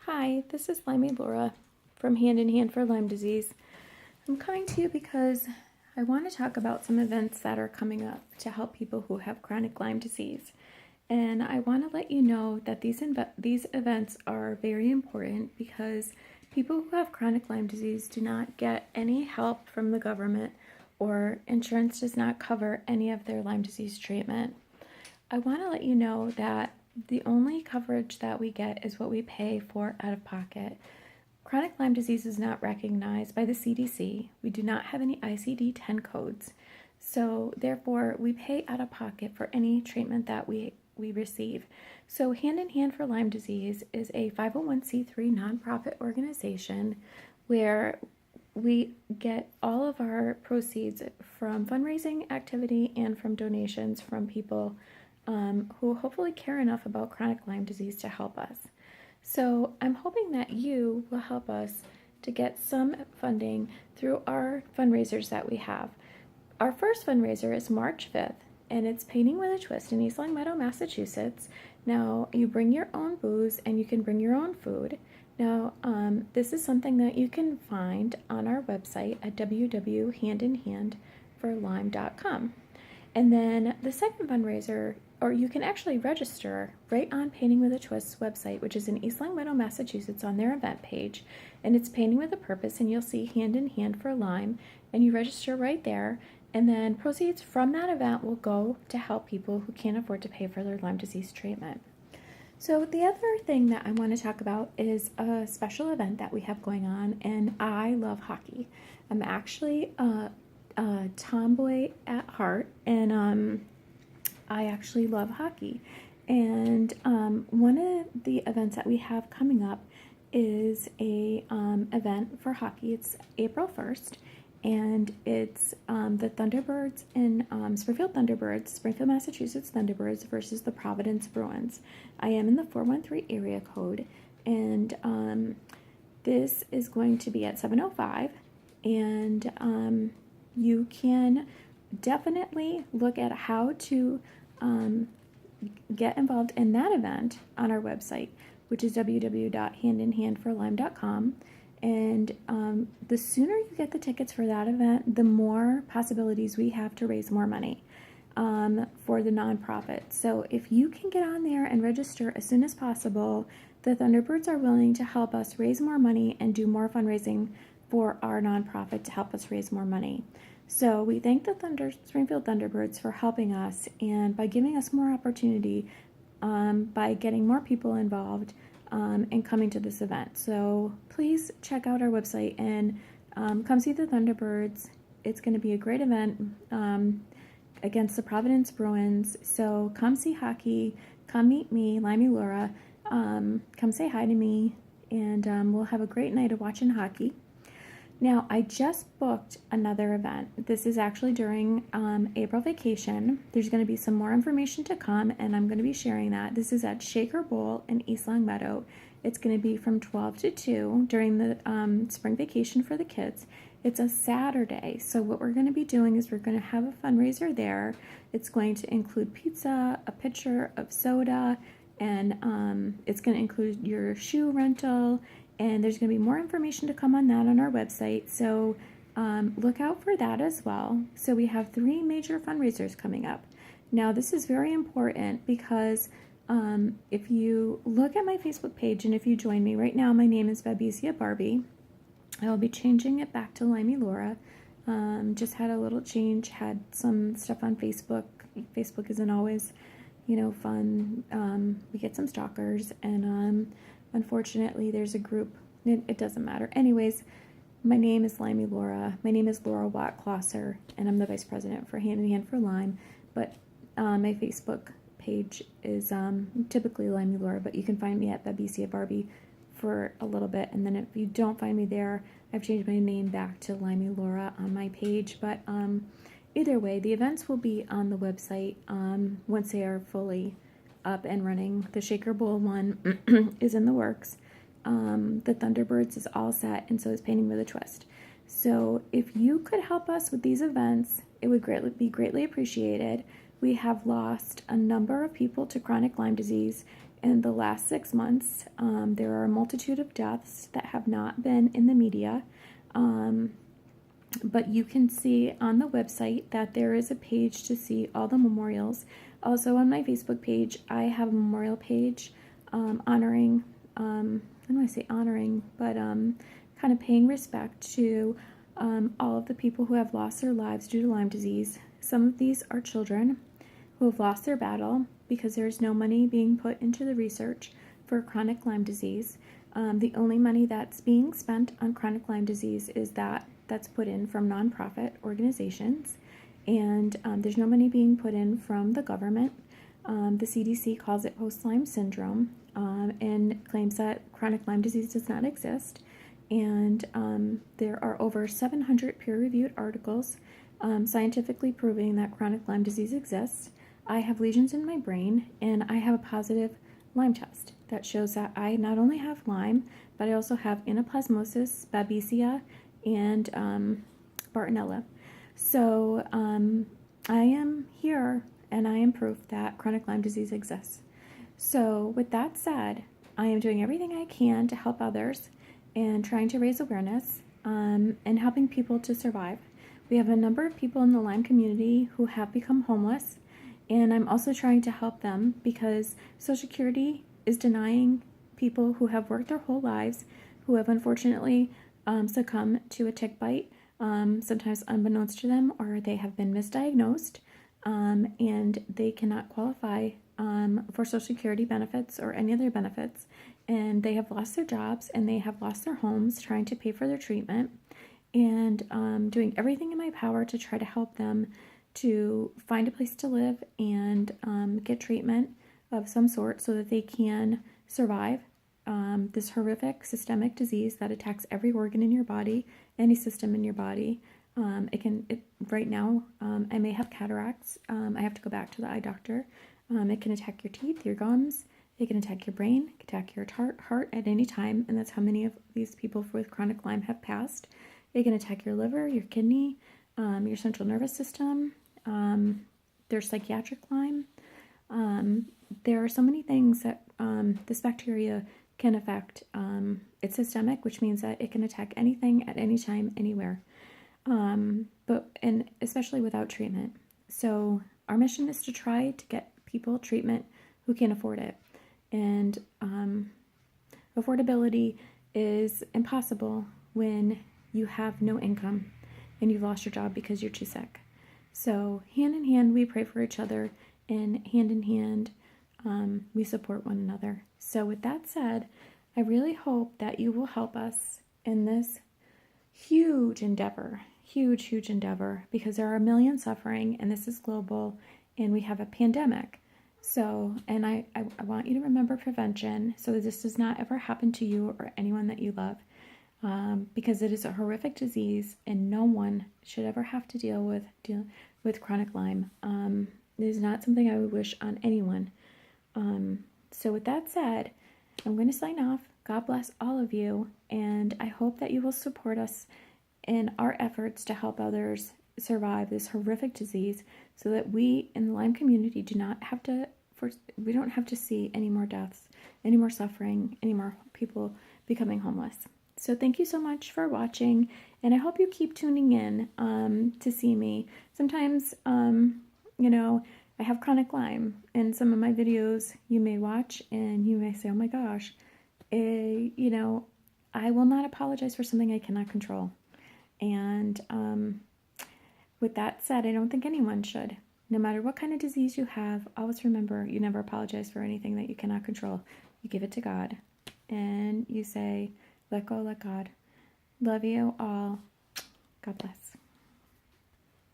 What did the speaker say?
Hi, this is Lyme Laura from Hand in Hand for Lyme Disease. I'm coming to you because I want to talk about some events that are coming up to help people who have chronic Lyme disease. And I want to let you know that these events are very important because people who have chronic Lyme disease do not get any help from the government, or insurance does not cover any of their Lyme disease treatment. I want to let you know that the only coverage that we get is what we pay for out of pocket. Chronic Lyme disease is not recognized by the CDC. We do not have any ICD-10 codes. So therefore, we pay out of pocket for any treatment that we receive. So Hand in Hand for Lyme Disease is a 501c3 nonprofit organization where we get all of our proceeds from fundraising activity and from donations from people who hopefully care enough about chronic Lyme disease to help us. So I'm hoping that you will help us to get some funding through our fundraisers that we have. Our first fundraiser is March 5th, and it's Painting with a Twist in East Longmeadow, Massachusetts. Now, you bring your own booze and you can bring your own food. Now, this is something that you can find on our website at www.handinhandforlyme.com. And then the second fundraiser, or you can actually register right on Painting with a Twist's website, which is in East Longmeadow, Massachusetts, on their event page. And it's Painting with a Purpose, and you'll see Hand in Hand for Lyme, and you register right there. And then proceeds from that event will go to help people who can't afford to pay for their Lyme disease treatment. So the other thing that I want to talk about is a special event that we have going on, and I love hockey. I'm actually a tomboy at heart, and I actually love hockey. And one of the events that we have coming up is a event for hockey. It's April 1st, and it's the Thunderbirds in Springfield, Massachusetts Thunderbirds versus the Providence Bruins. I am in the 413 area code, and this is going to be at 7:05, and you can definitely look at how to get involved in that event on our website, which is www.handinhandforlyme.com. And the sooner you get the tickets for that event, the more possibilities we have to raise more money for the nonprofit. So if you can get on there and register as soon as possible, the Thunderbirds are willing to help us raise more money and do more fundraising for our nonprofit to help us raise more money. So we thank the Springfield Thunderbirds for helping us and by giving us more opportunity by getting more people involved and coming to this event. So please check out our website and come see the Thunderbirds. It's going to be a great event against the Providence Bruins. So come see hockey, come meet me, Lyme Laura, come say hi to me, and we'll have a great night of watching hockey. Now, I just booked another event. This is actually during April vacation. There's going to be some more information to come, and I'm going to be sharing that. This is at Shaker Bowl in East Longmeadow. It's going to be from 12 to 2 during the spring vacation for the kids. It's a Saturday, so what we're going to be doing is we're going to have a fundraiser there. It's going to include pizza, a pitcher of soda, and it's going to include your shoe rental. And there's going to be more information to come on that on our website, so look out for that as well. So we have 3 major fundraisers coming up. Now, this is very important because if you look at my Facebook page and if you join me right now, my name is Babesia Barbie. I will be changing it back to Lyme Laura. Just had a little change, had some stuff on Facebook. Facebook isn't always, fun. We get some stalkers, and unfortunately, there's a group. It doesn't matter. Anyways, my name is Lyme Laura. My name is Laura Watt-Klosser, and I'm the Vice President for Hand in Hand for Lyme. But my Facebook page is typically Lyme Laura, but you can find me at Babesia Barbie for a little bit. And then if you don't find me there, I've changed my name back to Lyme Laura on my page. But either way, the events will be on the website once they are fully up and running. The Shaker Bowl one is in the works. The Thunderbirds is all set, and so is Painting with a Twist. So if you could help us with these events, it would be greatly appreciated. We have lost a number of people to chronic Lyme disease, in the last 6 months. There are a multitude of deaths that have not been in the media. But you can see on the website that there is a page to see all the memorials. Also on my Facebook page, I have a memorial page honoring, I don't want to say honoring, but kind of paying respect to all of the people who have lost their lives due to Lyme disease. Some of these are children who have lost their battle because there's no money being put into the research for chronic Lyme disease. The only money that's being spent on chronic Lyme disease is that's put in from nonprofit organizations, and there's no money being put in from the government. The CDC calls it post-Lyme syndrome and claims that chronic Lyme disease does not exist. And there are over 700 peer-reviewed articles scientifically proving that chronic Lyme disease exists. I have lesions in my brain, and I have a positive Lyme test that shows that I not only have Lyme, but I also have anaplasmosis, babesia, and Bartonella. So I am here, and I am proof that chronic Lyme disease exists. So with that said, I am doing everything I can to help others and trying to raise awareness and helping people to survive. We have a number of people in the Lyme community who have become homeless, and I'm also trying to help them because Social Security is denying people who have worked their whole lives, who have unfortunately succumbed to a tick bite, sometimes unbeknownst to them, or they have been misdiagnosed, and they cannot qualify for Social Security benefits or any other benefits, and they have lost their jobs and they have lost their homes trying to pay for their treatment, and doing everything in my power to try to help them to find a place to live and get treatment of some sort so that they can survive this horrific systemic disease that attacks every organ in your body, any system in your body. Right now, I may have cataracts. I have to go back to the eye doctor. It can attack your teeth, your gums. It can attack your brain. It can attack your heart at any time, and that's how many of these people with chronic Lyme have passed. It can attack your liver, your kidney, your central nervous system. There's psychiatric Lyme. There are so many things that this bacteria can affect. It's systemic, which means that it can attack anything at any time, anywhere, and especially without treatment. So our mission is to try to get people treatment who can afford it. And affordability is impossible when you have no income and you've lost your job because you're too sick. So hand in hand, we pray for each other, and hand in hand, we support one another. So with that said, I really hope that you will help us in this huge endeavor, huge endeavor, because there are a million suffering, and this is global, and we have a pandemic. So, and I want you to remember prevention so that this does not ever happen to you or anyone that you love, because it is a horrific disease, and no one should ever have to deal with chronic Lyme. It is not something I would wish on anyone. So with that said, I'm going to sign off. God bless all of you, and I hope that you will support us in our efforts to help others survive this horrific disease so that we in the Lyme community we don't have to see any more deaths, any more suffering, any more people becoming homeless. So thank you so much for watching, and I hope you keep tuning in to see me. Sometimes, I have chronic Lyme, and some of my videos you may watch and you may say, oh my gosh, I will not apologize for something I cannot control. And with that said, I don't think anyone should. No matter what kind of disease you have, always remember you never apologize for anything that you cannot control. You give it to God, and you say, let go, let God. Love you all. God bless.